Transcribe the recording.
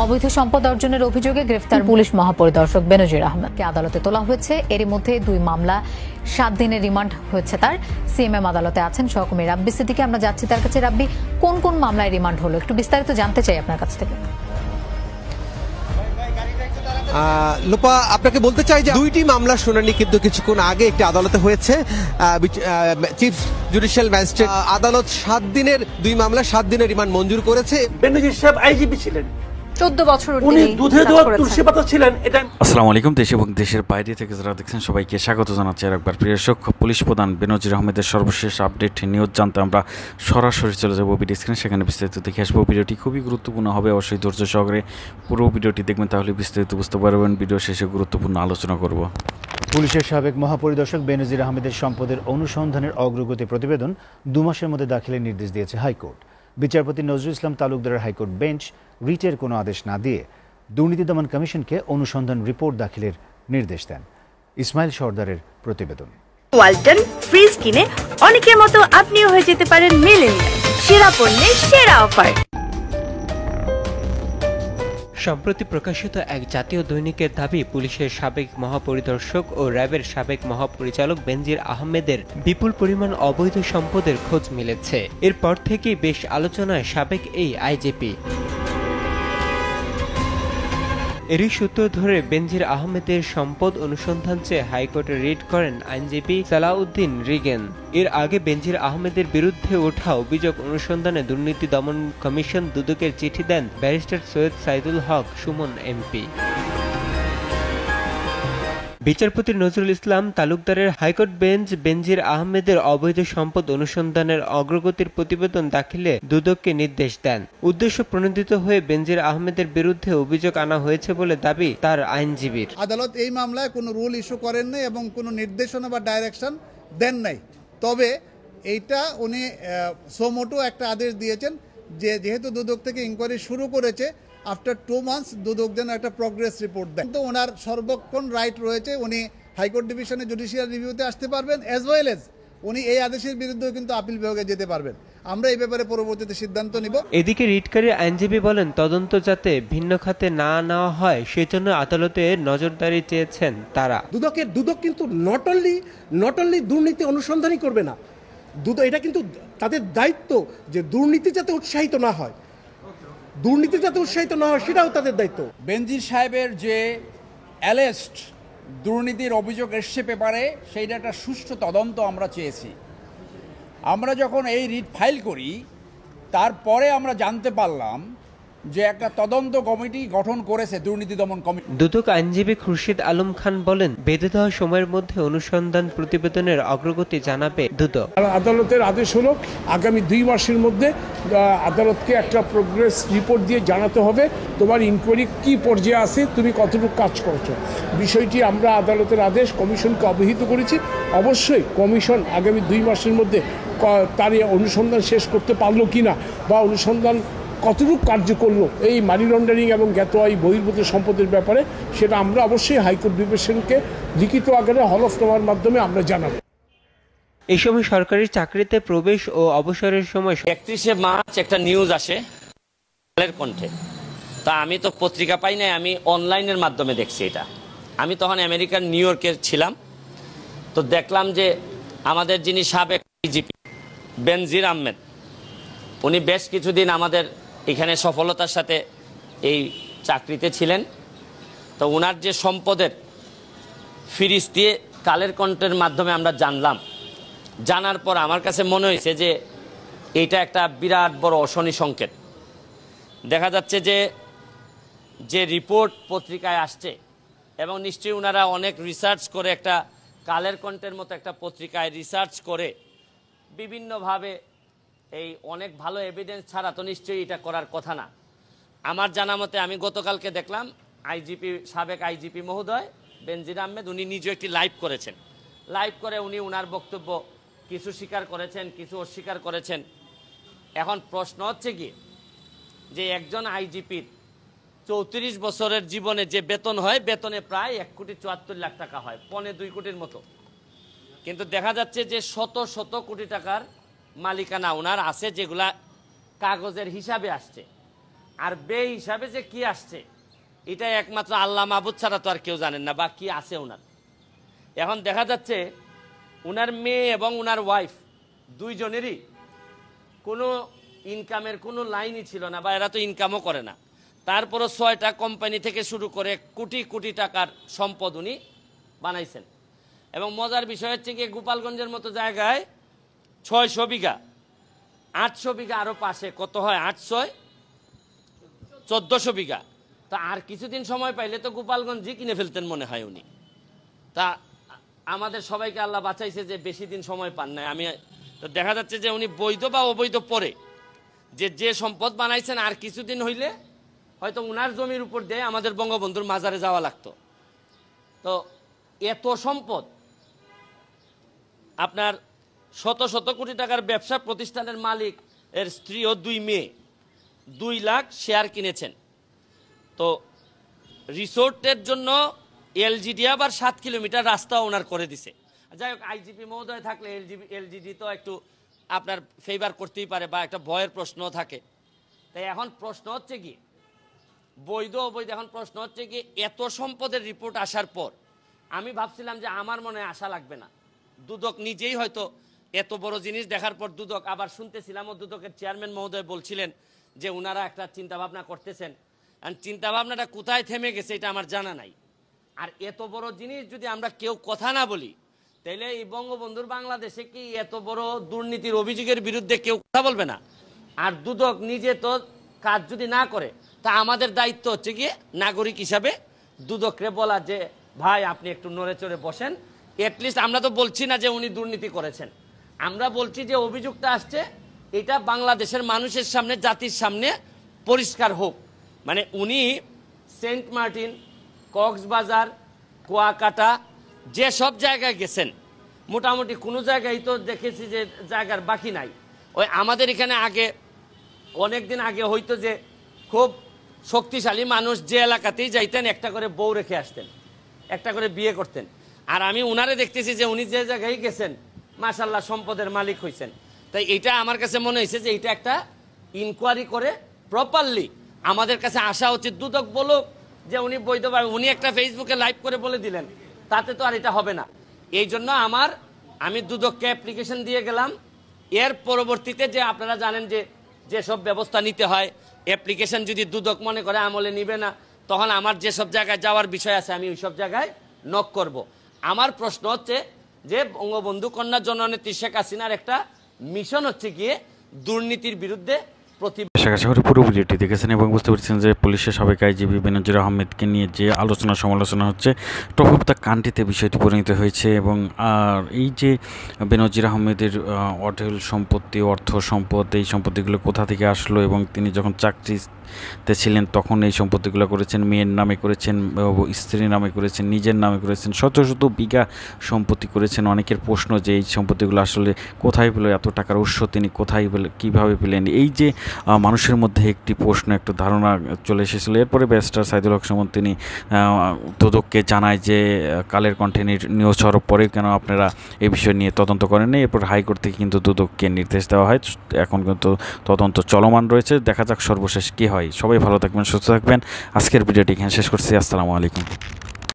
অবৈধ সম্পদ অর্জনের অভিযোগে গ্রেফতার পুলিশ মহাপরিদর্শক বেনজির আহমেদকে আদালতে তোলা হয়েছে। এরই মধ্যে 2 মামলা 7 দিনের রিমান্ড হয়েছে তার। সিএমএম আদালতে আছেন সহকর্মী রাব্বি সিদ্দিকী। আমরা যাচ্ছি তার কাছে। রাব্বি, কোন কোন মামলায় রিমান্ড হলো একটু বিস্তারিত জানতে চাই আপনার কাছ থেকে। লোপা, আপনাকে বলতে চাই যে 2টি মামলার শুনানি কিন্তু কিছুক্ষণ আগে একটি আদালতে হয়েছে। চিফ জুডিশিয়াল ম্যাজিস্ট্রেট আদালত 7 দিনের 2 মামলা 7 দিনের রিমান্ড মঞ্জুর করেছে। বেনজির সাহেব আইজিপি ছিলেন, 14 বছর উনি দুধে দোয়া তুলসী পাতা ছিলেন। এটা আসসালামু আলাইকুম। দেশ এবং দেশের বাইরে থেকে যারা দেখছেন সবাইকে স্বাগত জানাচ্ছি একবার। প্রিয় দর্শক, পুলিশ প্রধান বেনজির আহমেদের সর্বশেষ আপডেট নিউজ জানতে আমরা সরাসরি চলে যাবো ভিডিও স্ক্রিনে, সেখানে বিস্তারিত দেখে আসবো। ভিডিওটি খুবই গুরুত্বপূর্ণ হবে, অবশ্যই ধৈর্য সহকারে পুরো ভিডিওটি দেখবেন, তাহলে বিস্তারিত বুঝতে পারবেন। ভিডিও শেষে গুরুত্বপূর্ণ আলোচনা করব। পুলিশের সাবেক মহাপরিদর্শক বেনজির আহমেদের সম্পদের অনুসন্ধানের অগ্রগতি প্রতিবেদন 2 মাসের মধ্যে দাখিলের নির্দেশ দিয়েছে হাইকোর্ট। বিচারপতি নজরুল ইসলাম তালুকদারের হাইকোর্ট বেঞ্চ রিটের কোনো আদেশ না দিয়ে দুর্নীতি দমন কমিশনকে অনুসন্ধান রিপোর্ট দাখিলের নির্দেশ দেন। ইসমাইল সর্দারের প্রতিবেদন। ওয়ালটন ফ্রিজ কিনে অনেকের মতো আপনিও হয়ে যেতে পারেন মিলেনিয়াল। সেরা পণ্যের সেরা অফার। সম্প্রতি প্রকাশিত এক জাতীয় দৈনিকের দাবি, পুলিশের সাবেক মহাপরিদর্শক ও র্যাবের সাবেক মহাপরিচালক বেনজির আহমেদের বিপুল পরিমাণ অবৈধ সম্পদের খোঁজ মিলেছে। এরপর থেকেই বেশ আলোচনায় সাবেক এই আইজিপি। এরই সূত্র ধরে বেনজির আহমেদের সম্পদ অনুসন্ধান চেয়ে হাইকোর্টে রিট করেন আইনজীবী সালাউদ্দিন রিগেন। এর আগে বেনজির আহমেদের বিরুদ্ধে ওঠা অভিযোগ অনুসন্ধানে দুর্নীতি দমন কমিশন দুদকের চিঠি দেন ব্যারিস্টার সৈয়দ সাইদুল হক সুমন এমপি। বিচারপতি নজরুল ইসলাম তালুকদারের হাইকোর্ট বেঞ্চ বেনজির আহমেদের অবৈধ সম্পদ অনুসন্ধানের অগ্রগতির প্রতিবেদন দাখিলে দুদককে নির্দেশ দেন। উদ্দেশ্য প্রণোদিত হয়ে বেনজির আহমেদের বিরুদ্ধে অভিযোগ আনা হয়েছে বলে দাবি তার আইনজীবীর। আদালত এই মামলায় কোনো রুল ইস্যু করেন নাই এবং কোনো নির্দেশনা বা ডাইরেকশন দেন নাই। তবে এইটা উনি সোমোটো একটা আদেশ দিয়েছেন যে যেহেতু দুদক থেকে ইনকোয়ারি শুরু করেছে, আফটার 2 মান্থস দুদক যেন একটা প্রোগ্রেস রিপোর্ট দেন। তো ওনার সর্বক্ষণ রাইট রয়েছে, উনি হাইকোর্ট ডিভিশনে জুডিশিয়াল রিভিউতে আসতে পারবেন, অ্যাজ ওয়েল এজ উনি এই আদেশের বিরুদ্ধেও কিন্তু আপিল বিভাগে যেতে পারবেন। আমরা এই ব্যাপারে পরবর্তীতে সিদ্ধান্ত নিব। এদিকে রিটকারী আইনজীবী বলেন, তদন্ত যাতে ভিন্ন খাতে না নেওয়া হয় সেজন্য আদালতে নজরদারি চেয়েছেন তারা। দুদক কিন্তু নট অনলি দুর্নীতি অনুসন্ধানই করবে না, এটা কিন্তু তাদের দায়িত্ব যে দুর্নীতি যাতে উৎসাহিত না হয়, সেটাও তাদের দায়িত্ব। বেনজির সাহেবের যে অ্যালেস্ট দুর্নীতির অভিযোগ এসছে পেপারে, সেইটা একটা সুষ্ঠু তদন্ত আমরা চেয়েছি। আমরা যখন এই রিট ফাইল করি, তারপরে আমরা জানতে পারলাম যে একটা তদন্ত কমিটি গঠন করেছে দুর্নীতি দমন কমিটি। দুদক আইনজীবী খুরশিদ আলম খান বলেন, বেঁধে দেওয়া সময়ের মধ্যে অনুসন্ধান প্রতিবেদনের অগ্রগতি জানাবে দুদক। আদালতের আদেশ হলো আগামী 2 মাসের মধ্যে আদালতকে একটা প্রোগ্রেস রিপোর্ট দিয়ে জানাতে হবে তোমার ইনকোয়ারি কি পর্যায়ে আছে, তুমি কতটুকু কাজ করছো। বিষয়টি আমরা আদালতের আদেশ কমিশনকে অবহিত করেছি। অবশ্যই কমিশন আগামী 2 মাসের মধ্যে তার অনুসন্ধান শেষ করতে পারলো কিনা বা অনুসন্ধান কতটুকু কার্য করলো এই মানি লন্ডারিং এবং জ্ঞাত বহির্ভূত সম্পদের ব্যাপারে, সেটা আমরা অবশ্যই হাইকোর্ট ডিভিশনকে লিখিত আকারে হলফনামার মাধ্যমে আমরা জানাবো। এই সময় সরকারি চাকরিতে প্রবেশ ও অবসরের সময় 31 মার্চ একটা নিউজ আসে কালের কণ্ঠে। তা আমি তো পত্রিকা পাই নাই, আমি অনলাইনের মাধ্যমে দেখছি এটা। আমি তখন আমেরিকার নিউ ইয়র্কে ছিলাম। তো দেখলাম যে আমাদের যিনি সাবেক আইজিপি বেনজির আহমেদ, উনি বেশ কিছুদিন আমাদের এখানে সফলতার সাথে এই চাকরিতে ছিলেন। তো ওনার যে সম্পদের ফিরিস দিয়ে কালের কণ্ঠের মাধ্যমে আমরা জানার পর আমার কাছে মনে হয়েছে যে এইটা একটা বিরাট বড় অশনি সংকেত। দেখা যাচ্ছে যে রিপোর্ট পত্রিকায় আসছে এবং নিশ্চয়ই ওনারা অনেক রিসার্চ করে, একটা কালের কণ্ঠের মতো একটা পত্রিকায় রিসার্চ করে বিভিন্নভাবে এই অনেক ভালো এভিডেন্স ছাড়া তো নিশ্চয়ই এটা করার কথা না। আমার জানা মতে আমি গতকালকে দেখলাম সাবেক আইজিপি মহোদয় বেনজির আহমেদ উনি নিজে একটি লাইভ করেছেন। লাইভ করে উনি ওনার বক্তব্য কিছু স্বীকার করেছেন, কিছু অস্বীকার করেছেন। এখন প্রশ্ন হচ্ছে কি, যে একজন আইজিপির 34 বছরের জীবনে যে বেতন হয়, বেতনে প্রায় 1,74,00,000 টাকা হয়, 1.25 কোটির মতো। কিন্তু দেখা যাচ্ছে যে শত শত কোটি টাকার মালিকানা ওনার আছে, যেগুলা কাগজের হিসাবে আসছে। আর বে হিসাবে যে কি আসছে এটা একমাত্র আল্লাহ মাহবুদ ছাড়া তো আর কেউ জানেন না, বা কি আছে ওনার। এখন দেখা যাচ্ছে ওনার মেয়ে এবং ওনার ওয়াইফ দুইজনেরই কোনো ইনকামের কোনো লাইনই ছিল না, বা এরা তো ইনকামও করে না। তারপরও 6টা কোম্পানি থেকে শুরু করে কোটি কোটি টাকার সম্পদ উনি বানাইছেন। এবং মজার বিষয় হচ্ছে কি, গোপালগঞ্জের মতো জায়গায় 600 বিঘা, 800 বিঘা আরও পাশে, কত হয় 800 1400 বিঘা। তা আর কিছুদিন সময় পাইলে তো গোপালগঞ্জই কিনে ফেলতেন মনে হয় উনি। তা আমাদের সবাইকে আল্লাহ বাঁচাইছে যে বেশি দিন সময় পান নাই। আমি তো দেখা যাচ্ছে যে উনি বৈধ বা অবৈধ পরে যে সম্পদ বানাইছেন, আর কিছুদিন হইলে হয়তো উনার জমির উপর দিয়ে আমাদের বঙ্গবন্ধুর মাজারে যাওয়া লাগতো। তো এত সম্পদ, আপনার শত শত কোটি টাকার ব্যবসা প্রতিষ্ঠানের মালিক, এর স্ত্রী ও 2 মেয়ে 2 লাখ শেয়ার কিনেছেন। তো রিসোর্টের জন্য এলজিডি আবার 7 কিলোমিটার রাস্তা ওনার করে দিছে। যাই হোক, আইজিপি মহোদয় থাকলে এলজিডি তো একটু আপনার ফেভার করতেই পারে, বা একটা ভয়ের প্রশ্নও থাকে। তাই এখন প্রশ্ন হচ্ছে কি, বৈধ অবৈধ, এখন প্রশ্ন হচ্ছে কি, এত সম্পদের রিপোর্ট আসার পর আমি ভাবছিলাম যে আমার মনে আশা লাগবে না, দুদক নিজেই হয়তো এত বড় জিনিস দেখার পর দুদক, আবার শুনতেছিলাম ও দুদকের চেয়ারম্যান মহোদয় বলছিলেন যে ওনারা একটা চিন্তাভাবনা করতেছেন। আর চিন্তাভাবনাটা কোথায় থেমে গেছে এটা আমার জানা নাই। আর এত বড় জিনিস যদি আমরা কেউ কথা না বলি, তাহলে এই বঙ্গবন্ধুর বাংলাদেশে কি এত বড় দুর্নীতির অভিযোগের বিরুদ্ধে কেউ কথা বলবে না? আর দুদক নিজে তো কাজ যদি না করে, তা আমাদের দায়িত্ব হচ্ছে গিয়ে নাগরিক হিসাবে দুদকরে বলা যে ভাই আপনি একটু নড়ে চড়ে বসেন। এটলিস্ট আমরা তো বলছি না যে উনি দুর্নীতি করেছেন, আমরা বলছি যে অভিযোগটা আসছে এটা বাংলাদেশের মানুষের সামনে, জাতির সামনে পরিষ্কার হোক। মানে উনি সেন্ট মার্টিন, কক্সবাজার, কুয়াকাটা যে সব জায়গায় গেছেন, মোটামুটি কোনো জায়গায় তো দেখেছি যে জায়গার বাকি নাই। ওই আমাদের এখানে আগে, অনেক দিন আগে হয়তো যে খুব শক্তিশালী মানুষ যে এলাকাতেই যাইতেন একটা করে বউ রেখে আসতেন, একটা করে বিয়ে করতেন। আর আমি উনারে দেখতেছি যে উনি যে জায়গায় গেছেন মাশাল্লাহ সম্পদের মালিক হয়েছেন। তাই এটা আমার কাছে মনে হয়েছে যে এটা একটা ইনকোয়ারি করে প্রপারলি আমাদের কাছে আসা উচিত। দুদক বলুক যে উনি বৈধভাবে, উনি একটা ফেসবুকে লাইভ করে বলে দিলেন, তাতে তো আর এটা হবে না। এই জন্য আমি দুদককে অ্যাপ্লিকেশন দিয়ে গেলাম। এর পরবর্তীতে যে আপনারা জানেন যে যেসব ব্যবস্থা নিতে হয়, অ্যাপ্লিকেশন যদি দুদক মনে করে আমলে নিবে না, তখন আমার যেসব জায়গায় যাওয়ার বিষয় আছে আমি ওই সব জায়গায় নক করব। আমার প্রশ্ন হচ্ছে যে বঙ্গবন্ধু কন্যা জননেত্রী শেখ হাসিনার একটা মিশন হচ্ছে গিয়ে দুর্নীতির বিরুদ্ধে শহরে পুরো ভিডিওটি দেখেছেন এবং বুঝতে পারছেন যে পুলিশের সাবেক আইজিপি বেনজির আহমেদকে নিয়ে যে আলোচনা সমালোচনা হচ্ছে, টপ অফ দ্য কান্ট্রিতে বিষয়টি পরিণত হয়েছে। এবং আর এই যে বেনজির আহমেদের অঢেল সম্পত্তি, অর্থ সম্পদ, এই সম্পত্তিগুলো কোথা থেকে আসলো, এবং তিনি যখন চাকরিতে ছিলেন তখন এই সম্পত্তিগুলো করেছেন, মেয়ের নামে করেছেন, স্ত্রীর নামে করেছেন, নিজের নামে করেছেন, শত শত বিঘা সম্পত্তি করেছেন। অনেকের প্রশ্ন যে এই সম্পত্তিগুলো আসলে কোথায় পেল, এত টাকার উৎস তিনি কোথায় কীভাবে পেলেন, এই যে মানুষের মধ্যে একটি প্রশ্ন, একটু ধারণা চলে এসেছিল। এরপরে ব্যারিস্টার সাইদুল হক সুমন তিনি দুদককে জানায় যে কালের কণ্ঠে নিউজ হওয়ার পরে কেন আপনারা এই বিষয় নিয়ে তদন্ত করেননি। এরপর হাইকোর্ট থেকে কিন্তু দুদককে নির্দেশ দেওয়া হয়। এখন কিন্তু তদন্ত চলমান রয়েছে, দেখা যাক সর্বশেষ কী হয়। সবাই ভালো থাকবেন, সুস্থ থাকবেন। আজকের ভিডিওটি এখানে শেষ করছি। আসসালামু আলাইকুম।